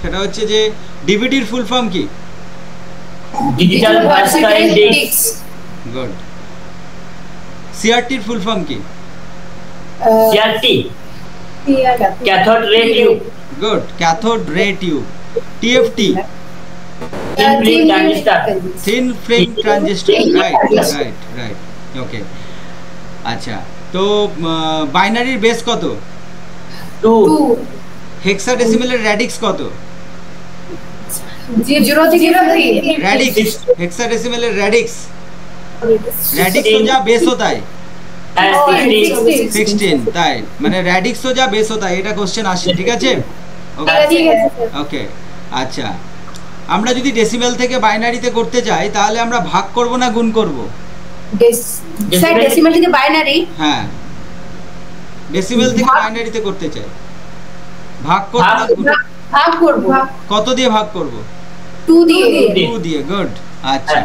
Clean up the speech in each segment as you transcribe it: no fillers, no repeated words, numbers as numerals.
সেটা হচ্ছে যে ডিভিডির ফুল ফর্ম কি? Digital versatile disc. গুড। সিআরটির ফুল ফর্ম কি? CRT cathode ray tube. Good, cathode ray tube. TFT thin film transistor. Thin film transistor. Right right right. Okay, আচ্ছা, তো বাইনারির বেস কত? 2। হেক্সাডেসিমেলের র্যাডিক্স কত? 0 থেকে 3। रैडिक्स, हेक्साडेसिमल रैडिक्स, रैडिक्स तो जा बेस होता है 16 তাই, মানে র‍্যাডিক্স তো যা বেস होता है, এটা কোশ্চেন আসে, ঠিক আছে? ওকে, আচ্ছা, আমরা যদি ডেসিমেল থেকে বাইনারিতে করতে চাই তাহলে আমরা ভাগ করব না গুণ করব? স্যার ডেসিমেল থেকে বাইনারি, হ্যাঁ, ডেসিমেল থেকে বাইনারিতে করতে চাই, ভাগ করব না গুণ? ভাগ করব। কত দিয়ে ভাগ করব? 2 দিয়ে। 2 দিয়ে। গুড। আচ্ছা,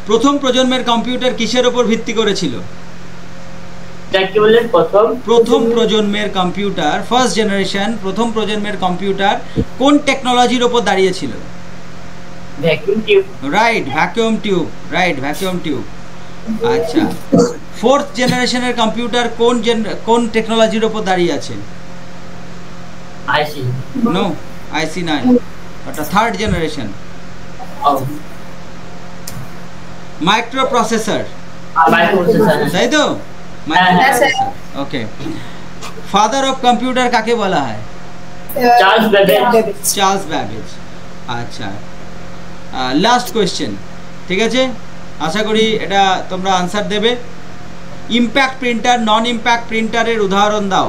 প্রথম প্রজন্মের কম্পিউটার কিসের উপর ভিত্তি করেছিল? যাকে বলেন প্রথম প্রজন্মের কম্পিউটার, ফার্স্ট জেনারেশন, প্রথম প্রজন্মের কম্পিউটার কোন টেকনোলজির উপর দাঁড়িয়ে ছিল? Vacuum tube. Right, vacuum tube. Right, vacuum tube. আচ্ছা, ফোর্থ জেনারেশনের কম্পিউটার কোন টেকনোলজির উপর দাঁড়িয়ে আছে? আইসি। নো, আইসি নয়, ওটা থার্ড জেনারেশন। মাইক্রোপ্রসেসর। তাই তো? Microprocessor. Okay, father of computer কাকে বলা হয়? Charles Babbage. Charles Babbage. আচ্ছা, লাস্ট কোয়েশ্চেন, ঠিক আছে? আশা করি এটা তোমরা আনসার দেবে। ইম্প্যাক্ট প্রিন্টার, নন ইম্প্যাক্ট প্রিন্টারের উদাহরণ দাও।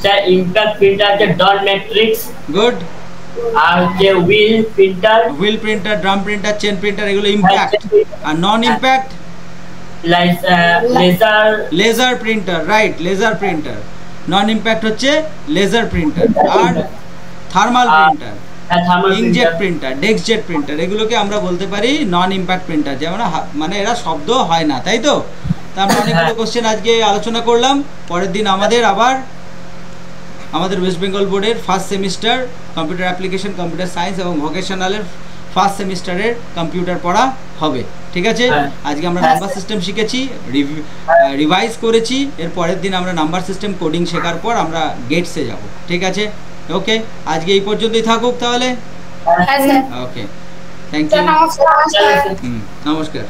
স্যার ইম্প্যাক্ট প্রিন্টার যে ডট ম্যাট্রিক্স। গুড। আর যে wheel printer, drum printer, chain printer, এগুলো ইম্প্যাক্ট। আর non impact laser printer. Right, laser printer. Non impact হচ্ছে লেজার প্রিন্টার। আর thermal printer, inkjet printer, ডেস্কজেট printer, এগুলোকে আমরা বলতে পারি নন ইম্প্যাক্ট প্রিন্টার, যেমন মানে এরা শব্দ হয় না, তাই তো? তা আমরা অনেকগুলো কোশ্চেন আজকে আলোচনা করলাম। পরের দিন আমাদের ওয়েস্ট বেঙ্গল বোর্ডের first semester computer application, computer science এবং ভোকেশনালের ফার্স্ট সেমিস্টারের কম্পিউটার পড়া হবে, ঠিক আছে? আজকে আমরা নাম্বার সিস্টেম শিখেছি, রিভাইজ করেছি। এর পরের দিন আমরা নাম্বার সিস্টেম কোডিং শেখার পর আমরা গেটসে যাব, ঠিক আছে? ওকে, আজকে এই পর্যন্তই থাকুক তাহলে। ওকে, থ্যাংক ইউ। নমস্কার। নমস্কার।